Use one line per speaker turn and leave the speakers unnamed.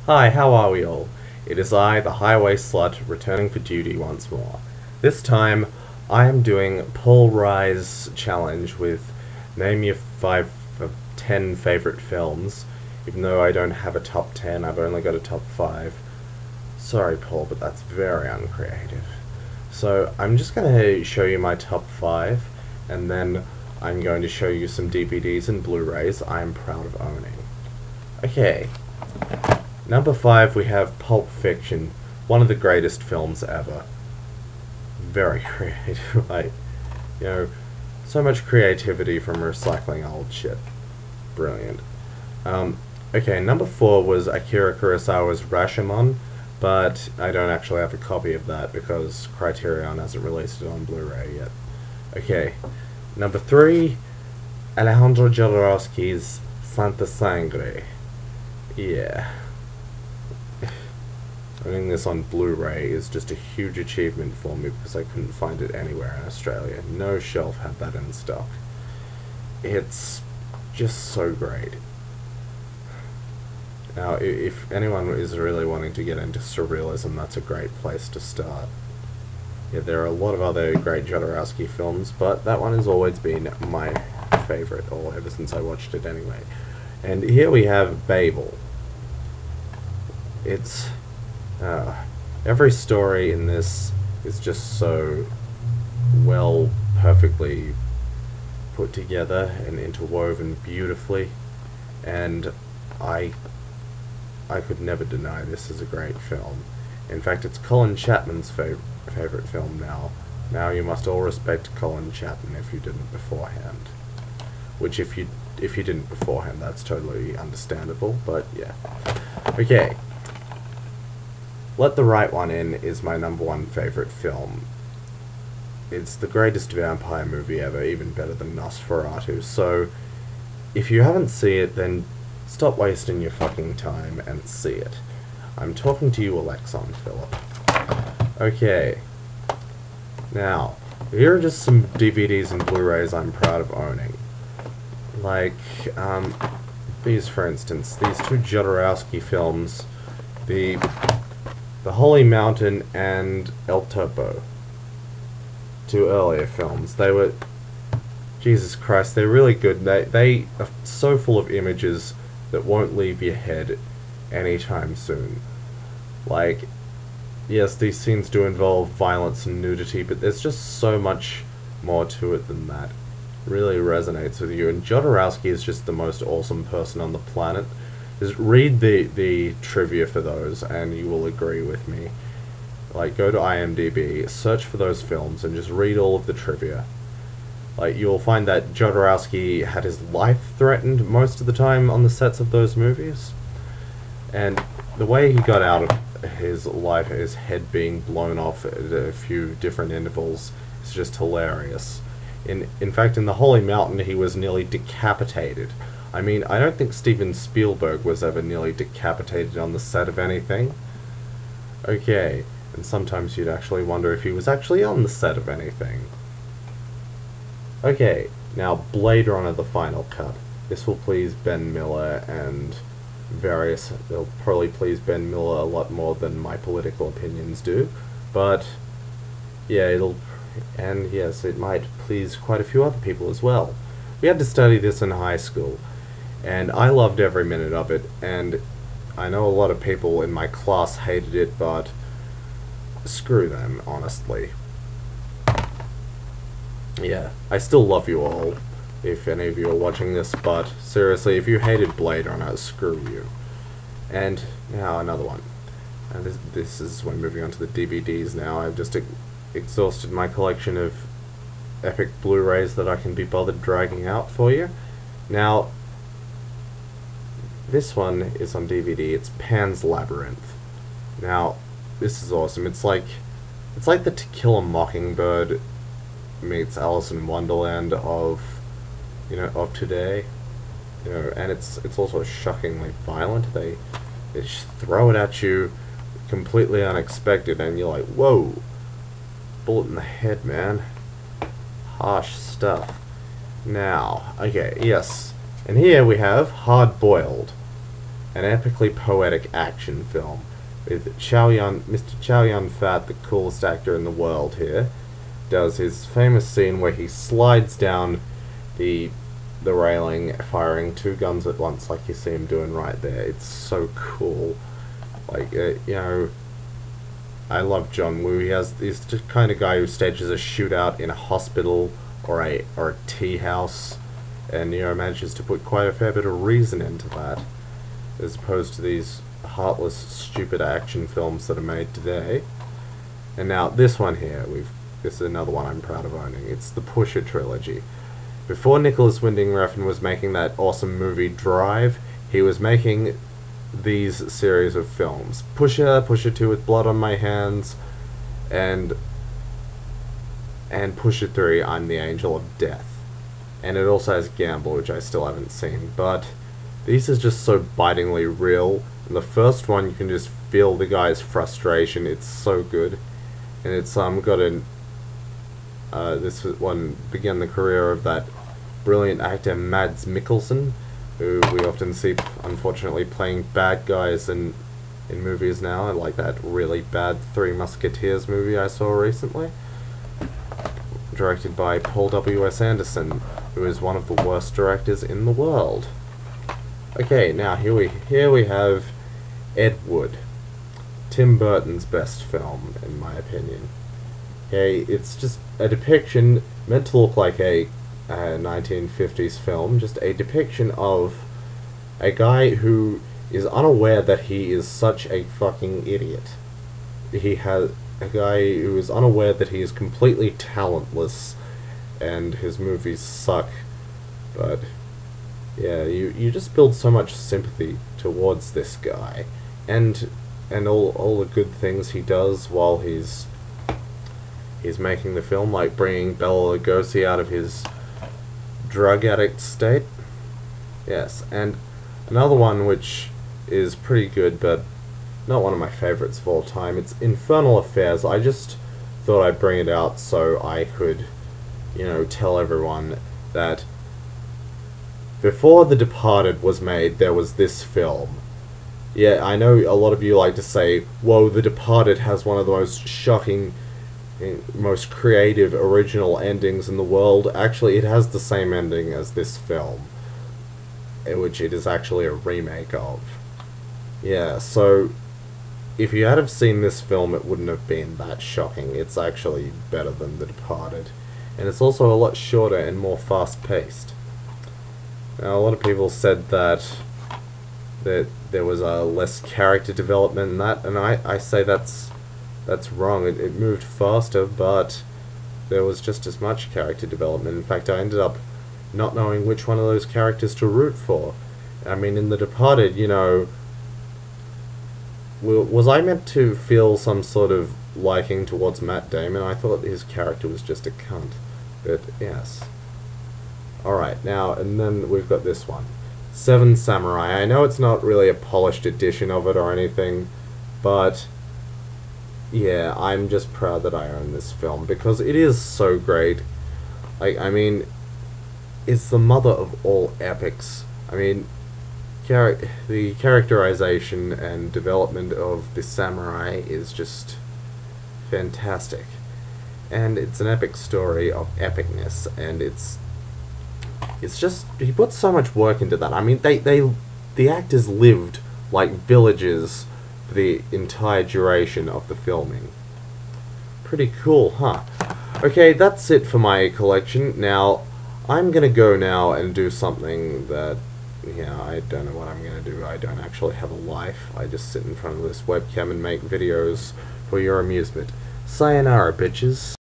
Hi, how are we all? It is I, the Highway Slut, returning for duty once more. This time, I am doing Paul Rye's challenge with name your 10 favourite films. Even though I don't have a top 10, I've only got a top 5. Sorry, Paul, but that's very uncreative. So, I'm just going to show you my top 5, and then I'm going to show you some DVDs and Blu-rays I am proud of owning. Okay. Number 5, we have Pulp Fiction, one of the greatest films ever. Very creative, like, so much creativity from recycling old shit. Brilliant. Okay, number 4 was Akira Kurosawa's Rashomon, but I don't actually have a copy of that because Criterion hasn't released it on Blu-ray yet. Okay, number 3, Alejandro Jodorowsky's Santa Sangre. Yeah. Owning this on Blu-ray is just a huge achievement for me because I couldn't find it anywhere in Australia. No shelf had that in stock. It's just so great. Now, if anyone is really wanting to get into surrealism, that's a great place to start. Yeah, there are a lot of other great Jodorowsky films, but that one has always been my favourite, or ever since I watched it anyway. And here we have Babel. It's... every story in this is just so well, perfectly put together and interwoven beautifully, and I could never deny this is a great film. In fact, it's Colin Chapman's favorite film now. Now you must all respect Colin Chapman if you didn't beforehand. Which, if you didn't beforehand, that's totally understandable, but yeah. Okay. Let the Right One In is my number 1 favorite film. It's the greatest vampire movie ever, even better than Nosferatu, so if you haven't seen it, then stop wasting your fucking time and see it. I'm talking to you, Alexon Phillip. Okay. Now, here are just some DVDs and Blu-rays I'm proud of owning. Like, these for instance, these 2 Jodorowsky films, the Holy Mountain and El Topo. 2 earlier films. They were... Jesus Christ, they're really good. They are so full of images that won't leave your head anytime soon. Like, yes, these scenes do involve violence and nudity, but there's just so much more to it than that. It really resonates with you, and Jodorowsky is just the most awesome person on the planet. Just read the trivia for those, and you will agree with me. Like, go to IMDb, search for those films, and just read all of the trivia. Like, you'll find that Jodorowsky had his life threatened most of the time on the sets of those movies. And the way he got out of his life, his head being blown off at a few different intervals, is just hilarious. In fact, in The Holy Mountain, he was nearly decapitated. I mean, I don't think Steven Spielberg was ever nearly decapitated on the set of anything. Okay, and sometimes you'd actually wonder if he was actually on the set of anything. Okay, now Blade Runner: The Final Cut. This will please Ben Miller and it'll probably please Ben Miller a lot more than my political opinions do, but yeah, and yes, it might please quite a few other people as well. We had to study this in high school, and I loved every minute of it, and I know a lot of people in my class hated it, but screw them, honestly. Yeah, I still love you all, if any of you are watching this, but seriously, if you hated Blade Runner, screw you. And now another one. And this is, we're moving on to the DVDs now. I've just exhausted my collection of epic Blu-rays that I can be bothered dragging out for you. Now, this one is on DVD. It's Pan's Labyrinth. Now, this is awesome. It's like the To Kill a Mockingbird meets Alice in Wonderland of today. And it's also shockingly violent. They just throw it at you completely unexpected, and you're like, whoa, bullet in the head, man. Harsh stuff. Now, okay, yes. And here we have Hard Boiled. an epically poetic action film with Mr. Chow Yun-fat, the coolest actor in the world here, does his famous scene where he slides down the railing, firing 2 guns at once, like you see him doing right there. It's so cool. Like, you know, I love John Woo. He's the kind of guy who stages a shootout in a hospital or a tea house, and, you know, manages to put quite a fair bit of reason into that, as opposed to these heartless, stupid action films that are made today. And now this one here, this is another one I'm proud of owning. It's the Pusher trilogy. Before Nicholas Winding Refn was making that awesome movie Drive, he was making these series of films: Pusher, Pusher 2 with Blood on My Hands, and Pusher 3, I'm the Angel of Death. And it also has Gamble, which I still haven't seen, but these are just so bitingly real. In the first one, you can just feel the guy's frustration. It's so good. And it's got an this one began the career of that brilliant actor Mads Mikkelsen, who we often see, unfortunately, playing bad guys in movies now, like that really bad Three Musketeers movie I saw recently, directed by Paul W.S. Anderson, who is one of the worst directors in the world. Okay, now here we have Ed Wood, Tim Burton's best film, in my opinion. Okay, it's just a depiction meant to look like a 1950s film, just a depiction of a guy who is unaware that he is such a fucking idiot. He has a guy who is unaware that he is completely talentless and his movies suck, but yeah, you just build so much sympathy towards this guy and all the good things he does while he's making the film, like bringing Bela Lugosi out of his drug addict state. Yes, and another one which is pretty good, but not one of my favorites of all time, it's Infernal Affairs. I just thought I'd bring it out so I could, you know, tell everyone that before The Departed was made, there was this film. Yeah, I know a lot of you like to say, whoa, The Departed has one of the most shocking, most creative, original endings in the world. Actually, it has the same ending as this film, which it is actually a remake of. Yeah, so if you had have seen this film, it wouldn't have been that shocking. It's actually better than The Departed. And it's also a lot shorter and more fast-paced. Now, a lot of people said that there was less character development in that, and I say that's wrong. It moved faster, but there was just as much character development. In fact, I ended up not knowing which one of those characters to root for. I mean, in The Departed, you know, was I meant to feel some sort of liking towards Matt Damon? I thought his character was just a cunt. But, yes. Alright, now, and then we've got this one. Seven Samurai. I know it's not really a polished edition of it or anything, but yeah, I'm just proud that I own this film, because it is so great. Like, I mean, it's the mother of all epics. I mean, the characterization and development of the samurai is just fantastic. And it's an epic story of epicness, and it's just, he put so much work into that. I mean, the actors lived like villages for the entire duration of the filming. Pretty cool, huh? Okay, that's it for my collection. Now, I'm gonna go now and do something that, yeah, I don't know what I'm gonna do. I don't actually have a life. I just sit in front of this webcam and make videos for your amusement. Sayonara, bitches.